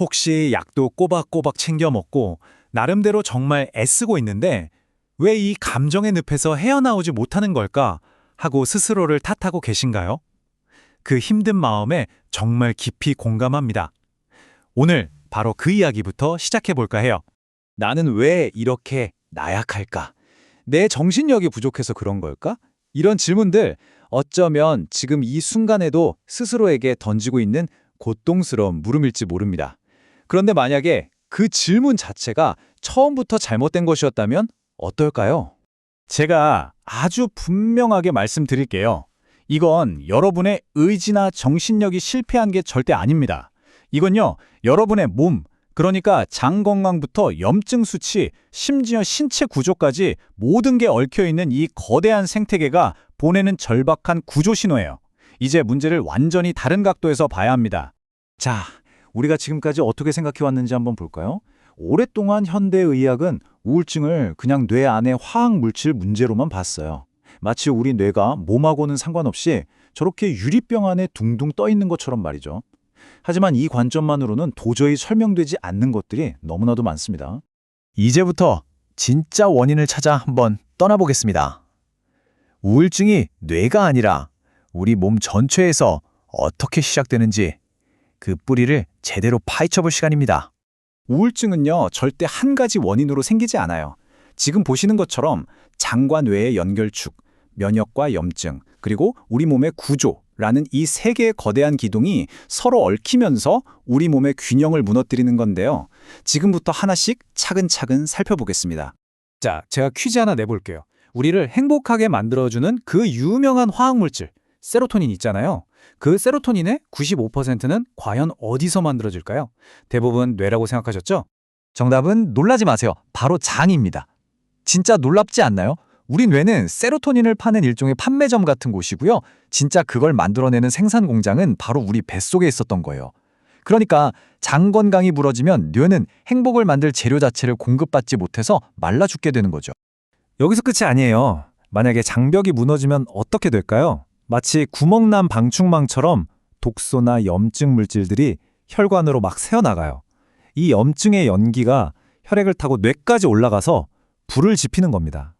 혹시 약도 꼬박꼬박 챙겨 먹고 나름대로 정말 애쓰고 있는데 왜 이 감정의 늪에서 헤어나오지 못하는 걸까 하고 스스로를 탓하고 계신가요? 그 힘든 마음에 정말 깊이 공감합니다. 오늘 바로 그 이야기부터 시작해 볼까 해요. 나는 왜 이렇게 나약할까? 내 정신력이 부족해서 그런 걸까? 이런 질문들 어쩌면 지금 이 순간에도 스스로에게 던지고 있는 고통스러운 물음일지 모릅니다. 그런데 만약에 그 질문 자체가 처음부터 잘못된 것이었다면 어떨까요? 제가 아주 분명하게 말씀드릴게요. 이건 여러분의 의지나 정신력이 실패한 게 절대 아닙니다. 이건요, 여러분의 몸, 그러니까 장 건강부터 염증 수치, 심지어 신체 구조까지 모든 게 얽혀있는 이 거대한 생태계가 보내는 절박한 구조 신호예요. 이제 문제를 완전히 다른 각도에서 봐야 합니다. 자, 우리가 지금까지 어떻게 생각해 왔는지 한번 볼까요? 오랫동안 현대의학은 우울증을 그냥 뇌 안의 화학 물질 문제로만 봤어요. 마치 우리 뇌가 몸하고는 상관없이 저렇게 유리병 안에 둥둥 떠 있는 것처럼 말이죠. 하지만 이 관점만으로는 도저히 설명되지 않는 것들이 너무나도 많습니다. 이제부터 진짜 원인을 찾아 한번 떠나보겠습니다. 우울증이 뇌가 아니라 우리 몸 전체에서 어떻게 시작되는지 그 뿌리를 제대로 파헤쳐볼 시간입니다. 우울증은요, 절대 한 가지 원인으로 생기지 않아요. 지금 보시는 것처럼 장과 뇌의 연결축, 면역과 염증, 그리고 우리 몸의 구조라는 이 세 개의 거대한 기둥이 서로 얽히면서 우리 몸의 균형을 무너뜨리는 건데요. 지금부터 하나씩 차근차근 살펴보겠습니다. 자, 제가 퀴즈 하나 내볼게요. 우리를 행복하게 만들어주는 그 유명한 화학물질, 세로토닌 있잖아요. 그 세로토닌의 95%는 과연 어디서 만들어질까요? 대부분 뇌라고 생각하셨죠? 정답은 놀라지 마세요. 바로 장입니다. 진짜 놀랍지 않나요? 우리 뇌는 세로토닌을 파는 일종의 판매점 같은 곳이고요. 진짜 그걸 만들어내는 생산 공장은 바로 우리 뱃속에 있었던 거예요. 그러니까 장 건강이 무너지면 뇌는 행복을 만들 재료 자체를 공급받지 못해서 말라 죽게 되는 거죠. 여기서 끝이 아니에요. 만약에 장벽이 무너지면 어떻게 될까요? 마치 구멍난 방충망처럼 독소나 염증 물질들이 혈관으로 막 새어나가요. 이 염증의 연기가 혈액을 타고 뇌까지 올라가서 불을 지피는 겁니다.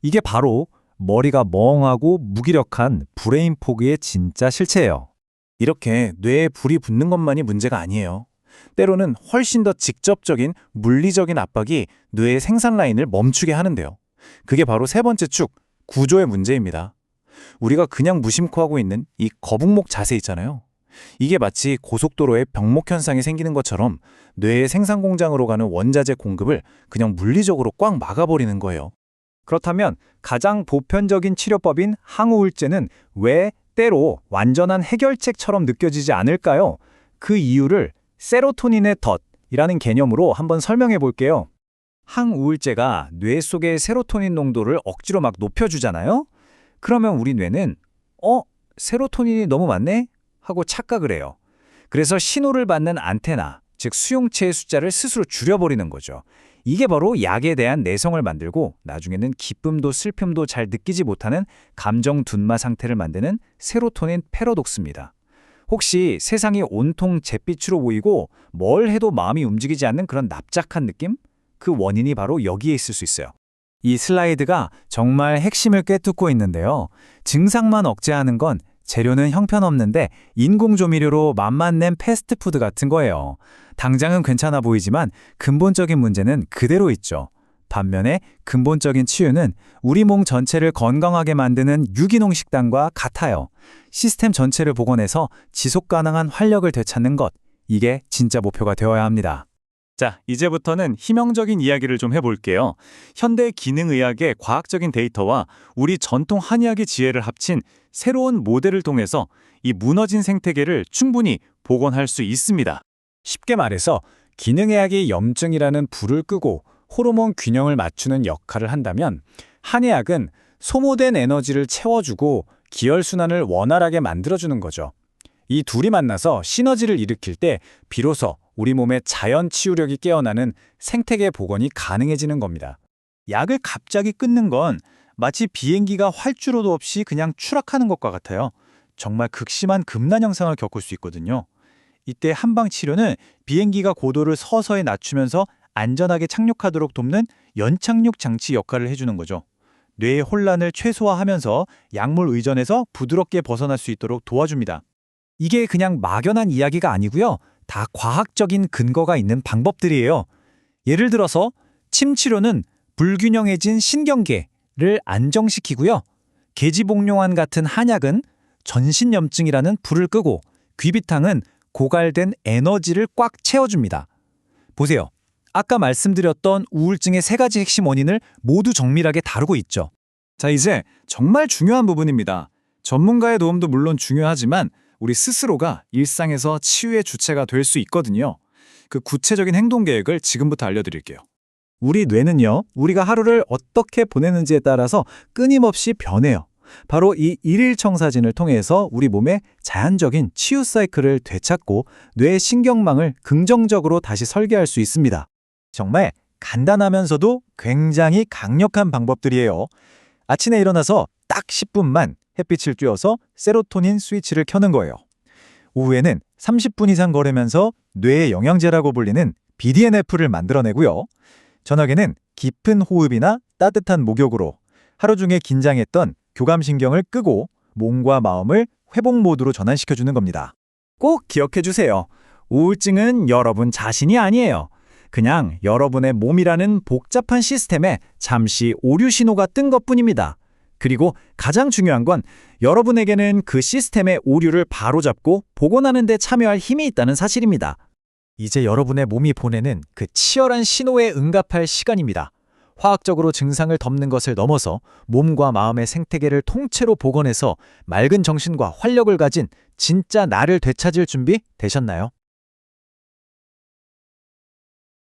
이게 바로 머리가 멍하고 무기력한 브레인 포그의 진짜 실체예요. 이렇게 뇌에 불이 붙는 것만이 문제가 아니에요. 때로는 훨씬 더 직접적인 물리적인 압박이 뇌의 생산 라인을 멈추게 하는데요. 그게 바로 세 번째 축, 구조의 문제입니다. 우리가 그냥 무심코 하고 있는 이 거북목 자세 있잖아요. 이게 마치 고속도로에 병목 현상이 생기는 것처럼 뇌의 생산 공장으로 가는 원자재 공급을 그냥 물리적으로 꽉 막아버리는 거예요. 그렇다면 가장 보편적인 치료법인 항우울제는 왜 때로 완전한 해결책처럼 느껴지지 않을까요? 그 이유를 세로토닌의 덫이라는 개념으로 한번 설명해 볼게요. 항우울제가 뇌 속의 세로토닌 농도를 억지로 막 높여주잖아요? 그러면 우리 뇌는 세로토닌이 너무 많네? 하고 착각을 해요. 그래서 신호를 받는 안테나, 즉 수용체의 숫자를 스스로 줄여버리는 거죠. 이게 바로 약에 대한 내성을 만들고 나중에는 기쁨도 슬픔도 잘 느끼지 못하는 감정 둔마 상태를 만드는 세로토닌 패러독스입니다. 혹시 세상이 온통 잿빛으로 보이고 뭘 해도 마음이 움직이지 않는 그런 납작한 느낌? 그 원인이 바로 여기에 있을 수 있어요. 이 슬라이드가 정말 핵심을 꿰뚫고 있는데요. 증상만 억제하는 건 재료는 형편없는데 인공조미료로 맛만 낸 패스트푸드 같은 거예요. 당장은 괜찮아 보이지만 근본적인 문제는 그대로 있죠. 반면에 근본적인 치유는 우리 몸 전체를 건강하게 만드는 유기농 식단과 같아요. 시스템 전체를 복원해서 지속 가능한 활력을 되찾는 것, 이게 진짜 목표가 되어야 합니다. 자, 이제부터는 희망적인 이야기를 좀 해볼게요. 현대 기능의학의 과학적인 데이터와 우리 전통 한의학의 지혜를 합친 새로운 모델을 통해서 이 무너진 생태계를 충분히 복원할 수 있습니다. 쉽게 말해서 기능의학이 염증이라는 불을 끄고 호르몬 균형을 맞추는 역할을 한다면 한의학은 소모된 에너지를 채워주고 기혈순환을 원활하게 만들어주는 거죠. 이 둘이 만나서 시너지를 일으킬 때 비로소 우리 몸의 자연 치유력이 깨어나는 생태계 복원이 가능해지는 겁니다. 약을 갑자기 끊는 건 마치 비행기가 활주로도 없이 그냥 추락하는 것과 같아요. 정말 극심한 급난 현상을 겪을 수 있거든요. 이때 한방 치료는 비행기가 고도를 서서히 낮추면서 안전하게 착륙하도록 돕는 연착륙 장치 역할을 해주는 거죠. 뇌의 혼란을 최소화하면서 약물 의존에서 부드럽게 벗어날 수 있도록 도와줍니다. 이게 그냥 막연한 이야기가 아니고요. 다 과학적인 근거가 있는 방법들이에요. 예를 들어서 침 치료는 불균형해진 신경계를 안정시키고요. 계지복용환 같은 한약은 전신염증이라는 불을 끄고 귀비탕은 고갈된 에너지를 꽉 채워줍니다. 보세요. 아까 말씀드렸던 우울증의 3가지 핵심 원인을 모두 정밀하게 다루고 있죠. 자, 이제 정말 중요한 부분입니다. 전문가의 도움도 물론 중요하지만 우리 스스로가 일상에서 치유의 주체가 될 수 있거든요. 그 구체적인 행동 계획을 지금부터 알려드릴게요. 우리 뇌는요, 우리가 하루를 어떻게 보내는지에 따라서 끊임없이 변해요. 바로 이 일일 청사진을 통해서 우리 몸의 자연적인 치유 사이클을 되찾고 뇌의 신경망을 긍정적으로 다시 설계할 수 있습니다. 정말 간단하면서도 굉장히 강력한 방법들이에요. 아침에 일어나서 딱 10분만 햇빛을 쬐어서 세로토닌 스위치를 켜는 거예요. 오후에는 30분 이상 걸으면서 뇌의 영양제라고 불리는 BDNF를 만들어내고요. 저녁에는 깊은 호흡이나 따뜻한 목욕으로 하루 중에 긴장했던 교감신경을 끄고 몸과 마음을 회복 모드로 전환시켜주는 겁니다. 꼭 기억해 주세요. 우울증은 여러분 자신이 아니에요. 그냥 여러분의 몸이라는 복잡한 시스템에 잠시 오류 신호가 뜬 것뿐입니다. 그리고 가장 중요한 건 여러분에게는 그 시스템의 오류를 바로잡고 복원하는 데 참여할 힘이 있다는 사실입니다. 이제 여러분의 몸이 보내는 그 치열한 신호에 응답할 시간입니다. 화학적으로 증상을 덮는 것을 넘어서 몸과 마음의 생태계를 통째로 복원해서 맑은 정신과 활력을 가진 진짜 나를 되찾을 준비 되셨나요?